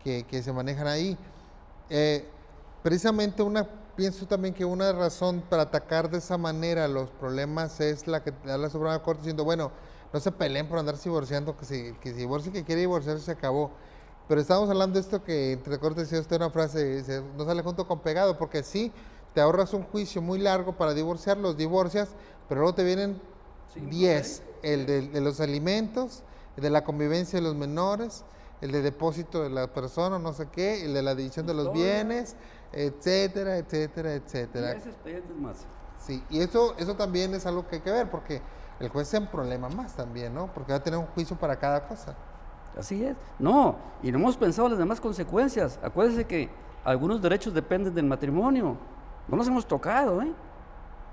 que se manejan ahí. Precisamente pienso también que una razón para atacar de esa manera los problemas es la que da la Suprema Corte diciendo, bueno, no se peleen por andarse divorciando, que se divorcie, que quiere divorciarse, se acabó. Pero estamos hablando de esto que entre cortes decía usted una frase, no sale junto con pegado, porque sí, te ahorras un juicio muy largo para divorciar, los divorcias, pero luego te vienen 10, el de los alimentos, el de la convivencia de los menores, el de depósito de la persona, no sé qué, el de la división de los bienes, etcétera, etcétera, etcétera. Y ese expediente es más. Sí, y eso también es algo que hay que ver, porque el juez se problema más también, ¿no? Porque va a tener un juicio para cada cosa. Así es. No, y no hemos pensado las demás consecuencias. Acuérdense que algunos derechos dependen del matrimonio. No nos hemos tocado, ¿eh?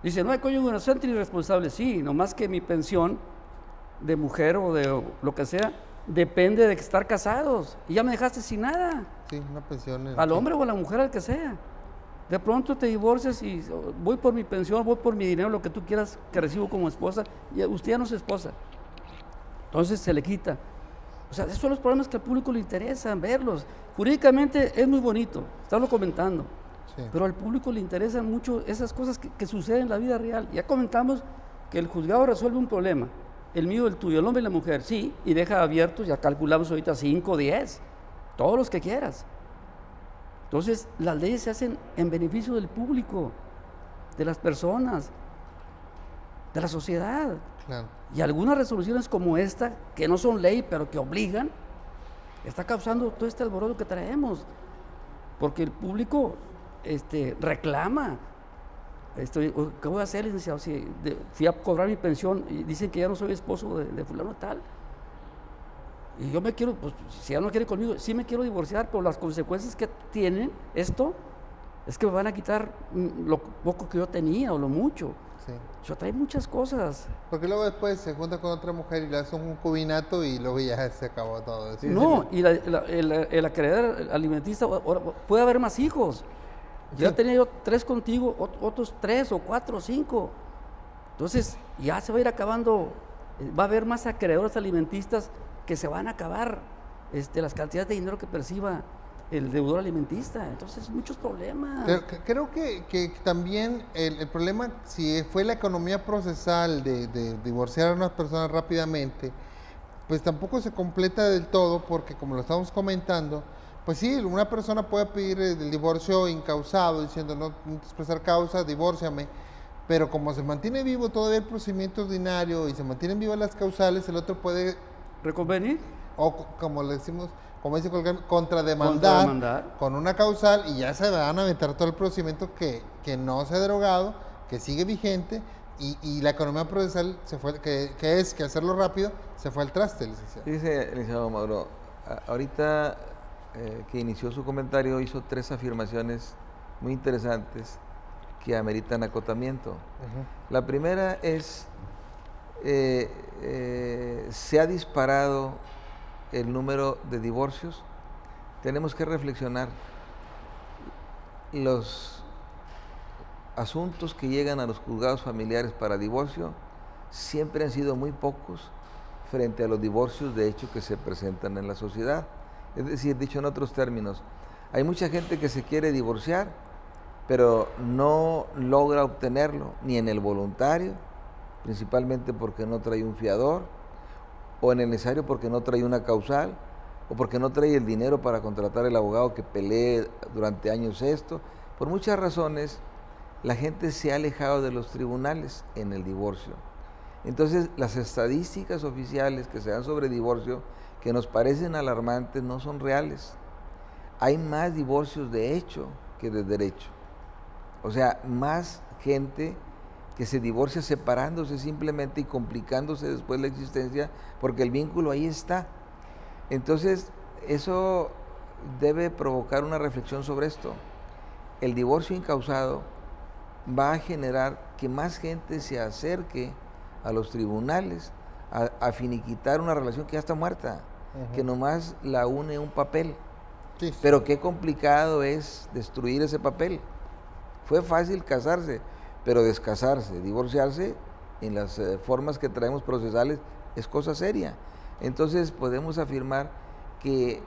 Dice, no hay cónyuge inocente ni responsable. Sí, nomás que mi pensión de mujer o de lo que sea depende de estar casados. Y ya me dejaste sin nada. Sí, una pensión. Al hombre o a la mujer, al que sea. De pronto te divorcias y voy por mi pensión, voy por mi dinero, lo que tú quieras que recibo como esposa, y usted ya no es esposa. Entonces se le quita. O sea, esos son los problemas que al público le interesan verlos. Jurídicamente es muy bonito, estarlo comentando. Sí. Pero al público le interesan mucho esas cosas que suceden en la vida real. Ya comentamos que el juzgado resuelve un problema, el mío, el tuyo, el hombre y la mujer, sí, y deja abiertos, ya calculamos ahorita 5, 10, todos los que quieras. Entonces, las leyes se hacen en beneficio del público, de las personas, de la sociedad. Claro. Y algunas resoluciones como esta, que no son ley, pero que obligan, está causando todo este alboroto que traemos. Porque el público reclama. ¿Qué voy a hacer, licenciado? Si fui a cobrar mi pensión y dicen que ya no soy esposo de fulano tal. Y yo me quiero, pues si ya no quiere conmigo, sí me quiero divorciar, pero las consecuencias que tienen esto es que me van a quitar lo poco que yo tenía o lo mucho. Sí. Eso trae muchas cosas. Porque luego después se junta con otra mujer y le hace un concubinato y luego ya se acabó todo eso. No, y el acreedor alimentista, puede haber más hijos. Sí. Ya tenía yo 3 contigo, otros 3 o 4 o 5. Entonces ya se va a ir acabando, va a haber más acreedores alimentistas que se van a acabar las cantidades de dinero que perciba el deudor alimentista. Entonces, muchos problemas. Creo que también el problema, si fue la economía procesal de divorciar a unas personas rápidamente, pues tampoco se completa del todo, porque como lo estamos comentando, pues sí, una persona puede pedir el divorcio incausado, diciendo no expresar causa, divórciame, pero como se mantiene vivo todavía el procedimiento ordinario y se mantienen vivas las causales, el otro puede reconvenir, o como le decimos, como dice contrademandar con una causal, y ya se van a aventar todo el procedimiento que no se ha derogado, que sigue vigente, y la economía procesal se fue, que es que hacerlo rápido, se fue al traste, licenciado. Dice, licenciado Mauro, ahorita que inició su comentario hizo 3 afirmaciones muy interesantes que ameritan acotamiento. La primera es, se ha disparado el número de divorcios. Tenemos que reflexionar. Los asuntos que llegan a los juzgados familiares para divorcio siempre han sido muy pocos frente a los divorcios de hecho que se presentan en la sociedad. Es decir, dicho en otros términos, hay mucha gente que se quiere divorciar, pero no logra obtenerlo ni en el voluntario, principalmente porque no trae un fiador, o en el necesario porque no trae una causal, o porque no trae el dinero para contratar el abogado que pelee durante años esto. Por muchas razones, la gente se ha alejado de los tribunales en el divorcio. Entonces, las estadísticas oficiales que se dan sobre divorcio, que nos parecen alarmantes, no son reales. Hay más divorcios de hecho que de derecho. O sea, más gente que se divorcia separándose simplemente y complicándose después la existencia, porque el vínculo ahí está. Entonces, eso debe provocar una reflexión sobre esto. El divorcio incausado va a generar que más gente se acerque a los tribunales a finiquitar una relación que ya está muerta, que nomás la une un papel. Sí, sí. Pero qué complicado es destruir ese papel. Fue fácil casarse, pero descasarse, divorciarse, en las formas que traemos procesales, es cosa seria. Entonces podemos afirmar que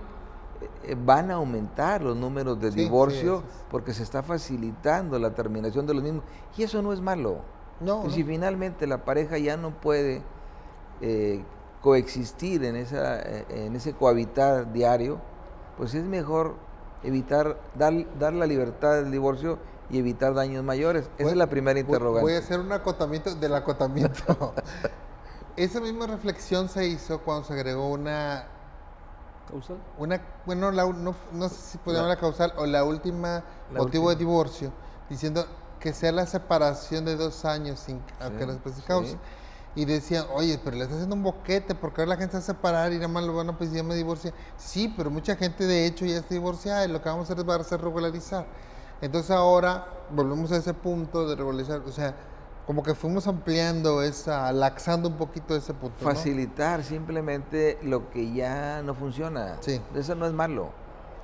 van a aumentar los números de divorcio porque se está facilitando la terminación de los mismos. Y eso no es malo. No, Si finalmente la pareja ya no puede coexistir en ese cohabitar diario, pues es mejor evitar, dar la libertad del divorcio y evitar daños mayores. Esa es la primera interrogante. Voy a hacer un acotamiento del acotamiento. Esa misma reflexión se hizo cuando se agregó una ¿Causal? bueno, no sé si podemos la causal o la última motivo de divorcio, diciendo que sea la separación de 2 años sin aunque no especificados. Y decían, oye, pero le estás haciendo un boquete porque ahora la gente se va a separar y nada más lo van a pues ya me divorcié. Sí, pero mucha gente de hecho ya está divorciada y lo que vamos a hacer es regularizar. Entonces ahora volvemos a ese punto de regularizar, o sea, como que fuimos ampliando laxando un poquito ese punto, ¿no? Facilitar simplemente lo que ya no funciona. Sí. Eso no es malo.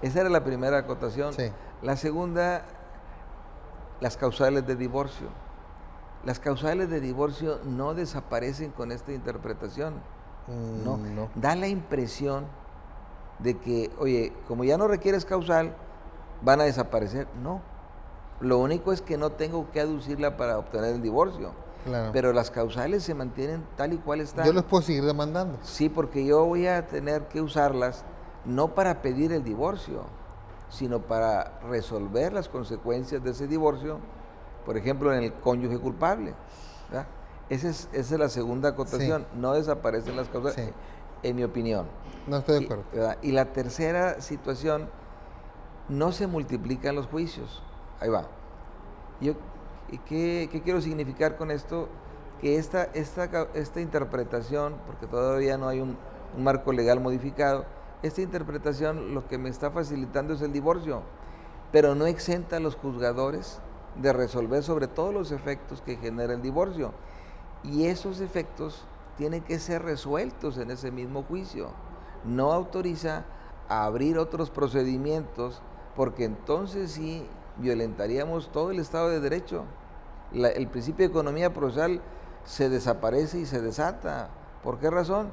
Esa era la primera acotación. Sí. La segunda, las causales de divorcio. Las causales de divorcio no desaparecen con esta interpretación. No. Da la impresión de que, oye, como ya no requieres causal, van a desaparecer. No. Lo único es que no tengo que aducirla para obtener el divorcio. Claro. Pero las causales se mantienen tal y cual están. Yo los puedo seguir demandando. Sí, porque yo voy a tener que usarlas no para pedir el divorcio, sino para resolver las consecuencias de ese divorcio, por ejemplo, en el cónyuge culpable, ¿verdad? Esa es la segunda acotación. No desaparecen las causales, en mi opinión. No estoy de acuerdo. Y la tercera situación, no se multiplican los juicios. Ahí va. ¿Qué quiero significar con esto? Que esta interpretación, porque todavía no hay un marco legal modificado, esta interpretación lo que me está facilitando es el divorcio, pero no exenta a los juzgadores de resolver sobre todos los efectos que genera el divorcio. Y esos efectos tienen que ser resueltos en ese mismo juicio. No autoriza a abrir otros procedimientos, porque entonces sí violentaríamos todo el Estado de Derecho. El principio de economía procesal se desaparece y se desata. ¿Por qué razón?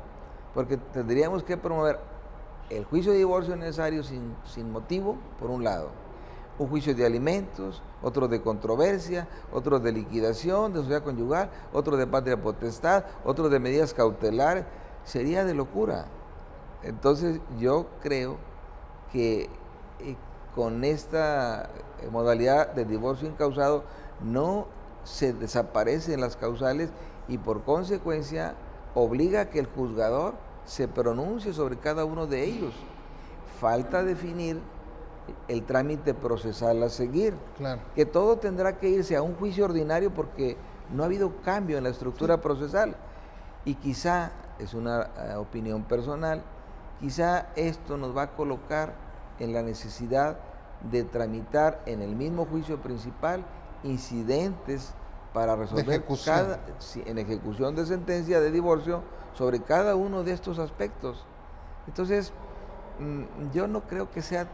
Porque tendríamos que promover el juicio de divorcio necesario sin motivo, por un lado. Un juicio de alimentos, otro de controversia, otro de liquidación, de sociedad conyugal, otro de patria potestad, otro de medidas cautelares. Sería de locura. Entonces yo creo que con esta modalidad de divorcio incausado no se desaparecen las causales y por consecuencia obliga a que el juzgador se pronuncie sobre cada uno de ellos. Falta definir el trámite procesal a seguir, Claro. que todo tendrá que irse a un juicio ordinario porque no ha habido cambio en la estructura procesal. Y quizá, es una opinión personal, quizá esto nos va a colocar en la necesidad de tramitar en el mismo juicio principal incidentes para resolver en ejecución de sentencia de divorcio sobre cada uno de estos aspectos. Entonces, yo no creo que sea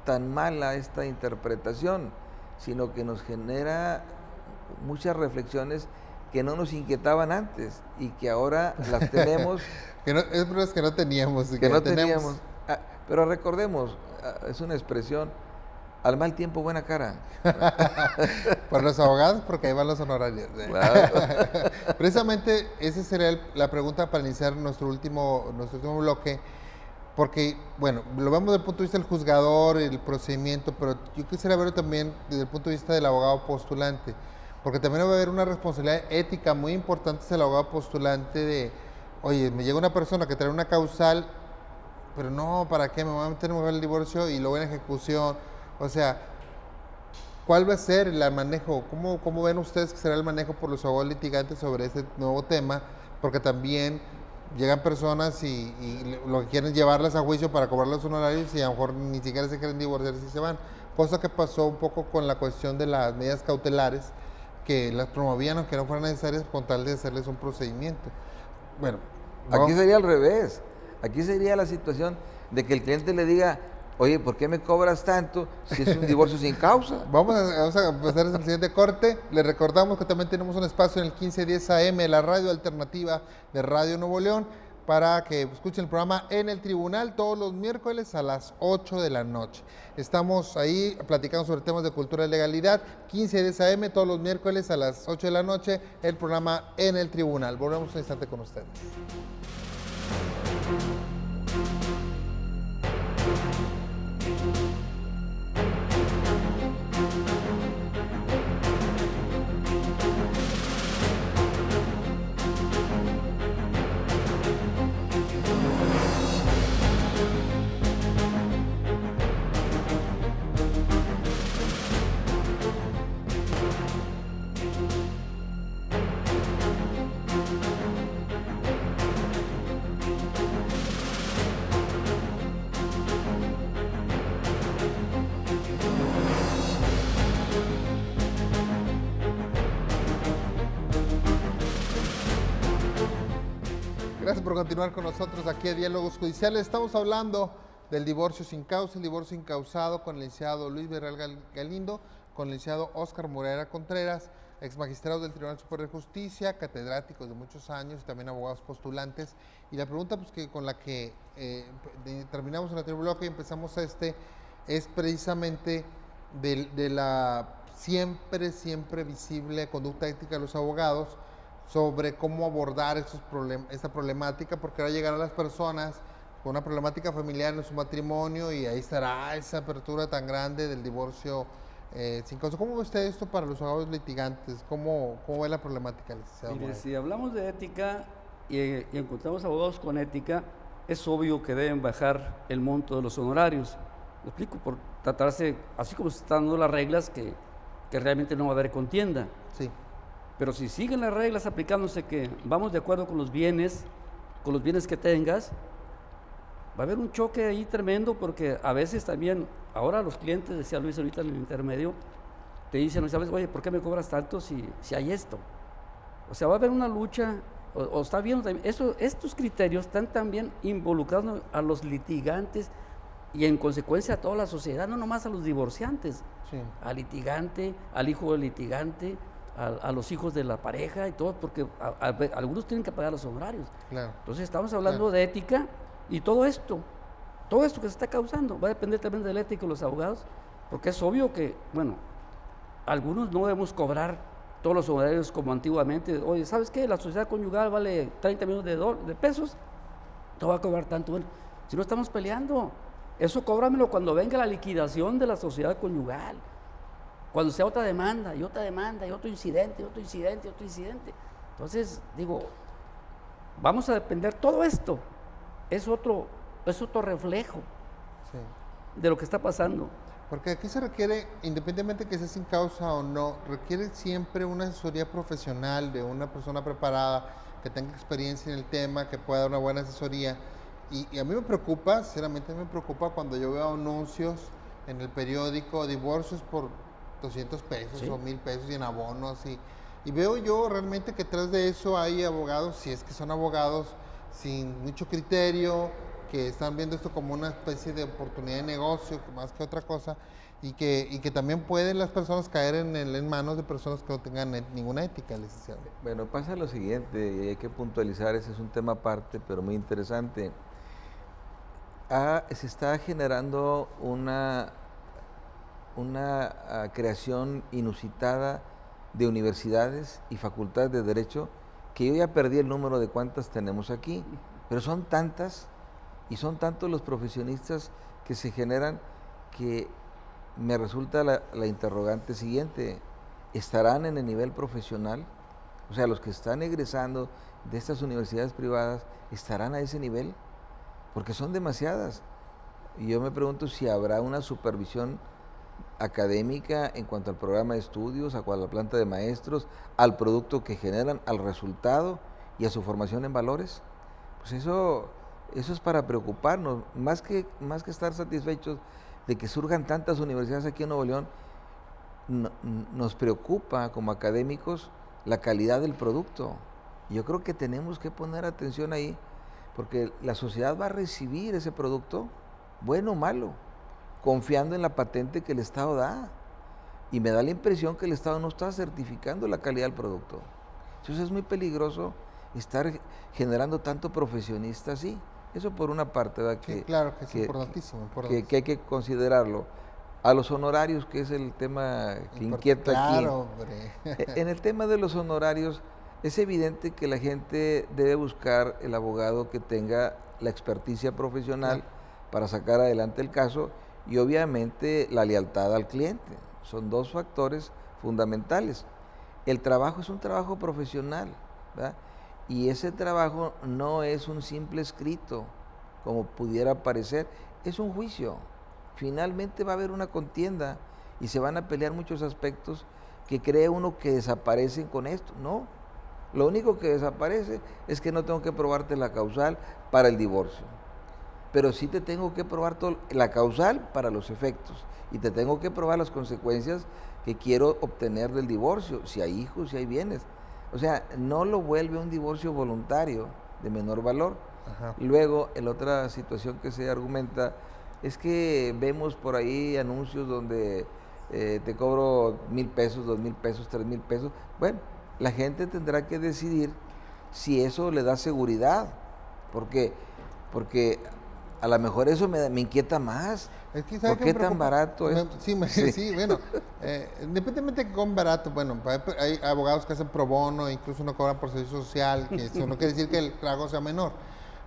tan mala esta interpretación, sino que nos genera muchas reflexiones que no nos inquietaban antes y que ahora las tenemos. Es que no teníamos. Que no teníamos. Pero recordemos, es una expresión, al mal tiempo buena cara. Por los abogados, porque ahí van los honorarios. Claro. Precisamente esa sería la pregunta para iniciar nuestro último bloque, porque, bueno, lo vemos desde el punto de vista del juzgador, el procedimiento, pero yo quisiera verlo también desde el punto de vista del abogado postulante. Porque también va a haber una responsabilidad ética muy importante del abogado postulante de, oye, me llega una persona que trae una causal, pero no, ¿para qué? Me voy a meter en el divorcio y luego en ejecución. O sea, ¿cuál va a ser el manejo? ¿Cómo ven ustedes que será el manejo por los abogados litigantes sobre este nuevo tema? Porque también llegan personas y lo que quieren es llevarlas a juicio para cobrar los honorarios y a lo mejor ni siquiera se quieren divorciar si se van. Cosa que pasó un poco con la cuestión de las medidas cautelares, que las promovían aunque no fueran necesarias con tal de hacerles un procedimiento. Bueno, aquí sería al revés. Aquí sería la situación de que el cliente le diga, oye, ¿por qué me cobras tanto si es un divorcio sin causa? Vamos a empezar el siguiente corte. Les recordamos que también tenemos un espacio en el 1510 AM, la radio alternativa de Radio Nuevo León, para que escuchen el programa En el Tribunal todos los miércoles a las 8 de la noche. Estamos ahí platicando sobre temas de cultura y legalidad. 1510 AM todos los miércoles a las 8 de la noche, el programa En el Tribunal. Volvemos un instante con ustedes. Gracias por continuar con nosotros aquí a Diálogos Judiciales. Estamos hablando del divorcio sin causa, el divorcio incausado con el licenciado Luis Villarreal Galindo, con el licenciado Óscar Moreira Contreras, ex magistrados del Tribunal Superior de Justicia, catedráticos de muchos años y también abogados postulantes. Y la pregunta pues, con la que terminamos el anterior bloque y empezamos es precisamente de la siempre visible conducta ética de los abogados sobre cómo abordar esta problemática, porque ahora llegarán las personas con una problemática familiar en su matrimonio y ahí estará esa apertura tan grande del divorcio sin causa. ¿Cómo ve usted esto para los abogados litigantes? ¿Cómo ve la problemática, licenciado? Mire, si hablamos de ética y encontramos abogados con ética, es obvio que deben bajar el monto de los honorarios. Lo explico, por tratarse, así como se están dando las reglas, que realmente no va a haber contienda. Sí. Pero si siguen las reglas aplicándose que vamos de acuerdo con los bienes que tengas, va a haber un choque ahí tremendo, porque a veces también, ahora los clientes, decía Luis ahorita en el intermedio, te dicen, ¿sabes? Oye, ¿por qué me cobras tanto si hay esto? O sea, va a haber una lucha, o está viendo también, estos criterios están también involucrando a los litigantes y en consecuencia a toda la sociedad, no nomás a los divorciantes, Sí. al litigante, al hijo del litigante, a los hijos de la pareja y todo, porque algunos tienen que pagar los honorarios. Claro. Entonces estamos hablando de ética y todo esto que se está causando va a depender también de la ética de los abogados, porque es obvio que, bueno, algunos no debemos cobrar todos los honorarios como antiguamente. Oye, ¿sabes qué? La sociedad conyugal vale 30 millones de pesos, te va a cobrar tanto. Bueno, si no estamos peleando, eso cóbramelo cuando venga la liquidación de la sociedad conyugal. Cuando sea otra demanda, y otra demanda, y otro incidente, y otro incidente, y otro incidente. Entonces, digo, vamos a depender, todo esto es otro reflejo de lo que está pasando. Porque aquí se requiere, independientemente que sea sin causa o no, requiere siempre una asesoría profesional de una persona preparada, que tenga experiencia en el tema, que pueda dar una buena asesoría. Y a mí me preocupa, sinceramente me preocupa cuando yo veo anuncios en el periódico, divorcios por 200 pesos Sí. o 1000 pesos y en abonos. Y veo yo realmente que tras de eso hay abogados, si es que son abogados sin mucho criterio, que están viendo esto como una especie de oportunidad de negocio, más que otra cosa, y que también pueden las personas caer en manos de personas que no tengan ninguna ética, licenciado. Bueno, pasa lo siguiente, y hay que puntualizar, ese es un tema aparte, pero muy interesante. Se está generando una creación inusitada de universidades y facultades de Derecho, que yo ya perdí el número de cuántas tenemos aquí, pero son tantas y son tantos los profesionistas que se generan que me resulta la interrogante siguiente. estarán en el nivel profesional, o sea, los que están egresando de estas universidades privadas, ¿estarán a ese nivel? Porque son demasiadas. Y yo me pregunto si habrá una supervisión académica en cuanto al programa de estudios, a cuanto a la planta de maestros, al producto que generan, al resultado y a su formación en valores. Pues eso es para preocuparnos, más que estar satisfechos de que surjan tantas universidades aquí en Nuevo León. Nos preocupa como académicos la calidad del producto. Yo creo que tenemos que poner atención ahí, porque la sociedad va a recibir ese producto, bueno o malo, confiando en la patente que el Estado da. Y me da la impresión que el Estado no está certificando la calidad del producto. Entonces es muy peligroso estar generando tanto profesionista así. Eso por una parte, ¿verdad? Sí, claro que es importantísimo. Que hay que considerarlo. A los honorarios, que es el tema que inquieta aquí. Claro, hombre. En el tema de los honorarios, es evidente que la gente debe buscar el abogado que tenga la experticia profesional para sacar adelante el caso y obviamente la lealtad al cliente. Son dos factores fundamentales. El trabajo es un trabajo profesional, ¿verdad? Y ese trabajo no es un simple escrito, como pudiera parecer, es un juicio. Finalmente va a haber una contienda y se van a pelear muchos aspectos que cree uno que desaparecen con esto. No, lo único que desaparece es que no tengo que probarte la causal para el divorcio, pero sí te tengo que probar la causal para los efectos y te tengo que probar las consecuencias que quiero obtener del divorcio, si hay hijos, si hay bienes. O sea, no lo vuelve un divorcio voluntario de menor valor. Ajá. Luego, la otra situación que se argumenta es que vemos por ahí anuncios donde te cobro 1,000 pesos, 2,000 pesos, 3,000 pesos. Bueno, la gente tendrá que decidir si eso le da seguridad, porque a lo mejor eso me inquieta más. Es que, ¿Por qué tan barato es? Sí, bueno, independientemente de que con barato, bueno, hay abogados que hacen pro bono, incluso no cobran por servicio social, que eso no quiere decir que el trabajo sea menor.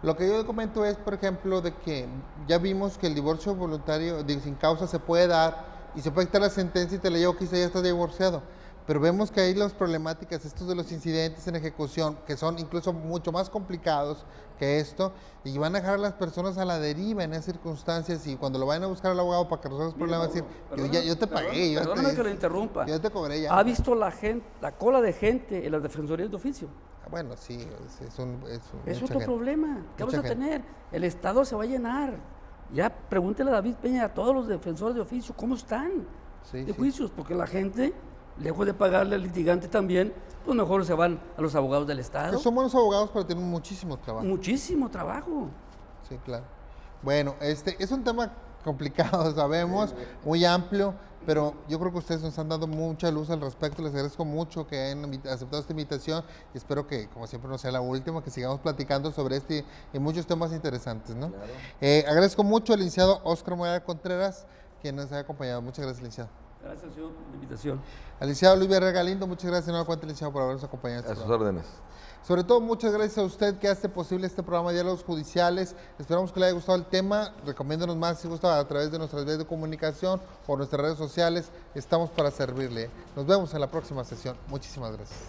Lo que yo comento es, por ejemplo, de que ya vimos que el divorcio voluntario sin causa se puede dar y se puede quitar la sentencia y te la llevo aquí y ya estás divorciado. Pero vemos que hay las problemáticas, estos de los incidentes en ejecución, que son incluso mucho más complicados que esto, y van a dejar a las personas a la deriva en esas circunstancias, y cuando lo vayan a buscar al abogado para que resuelva los problemas, decir, yo te pagué, Perdóname que lo interrumpa. yo te cobré ya. ¿Ha visto la cola de gente en las defensorías de oficio? Bueno, sí, Es mucha otro gente. problema que Mucha vamos a gente. tener. El Estado se va a llenar. Ya pregúntele a David Peña, a todos los defensores de oficio, ¿cómo están Sí, de sí. juicios? Porque la gente, lejos de pagarle al litigante también, pues mejor se van a los abogados del Estado. Que son buenos abogados, pero tienen muchísimo trabajo. Muchísimo trabajo. Sí, claro. Bueno, es un tema complicado, sabemos, muy amplio, pero yo creo que ustedes nos han dado mucha luz al respecto. Les agradezco mucho que hayan aceptado esta invitación y espero que, como siempre, no sea la última, que sigamos platicando sobre este y muchos temas interesantes, ¿no? Claro. Agradezco mucho al licenciado Óscar Morera Contreras, quien nos ha acompañado. Muchas gracias, licenciado. Gracias, señor, por la invitación. Al licenciado Luis Villarreal Galindo, muchas gracias, nueva cuenta, licenciado, por habernos acompañado. en A este sus programa. órdenes. Sobre todo, muchas gracias a usted que hace posible este programa de Diálogos Judiciales. Esperamos que le haya gustado el tema. Recomiéndonos más si gusta a través de nuestras redes de comunicación o nuestras redes sociales. Estamos para servirle. Nos vemos en la próxima sesión. Muchísimas gracias.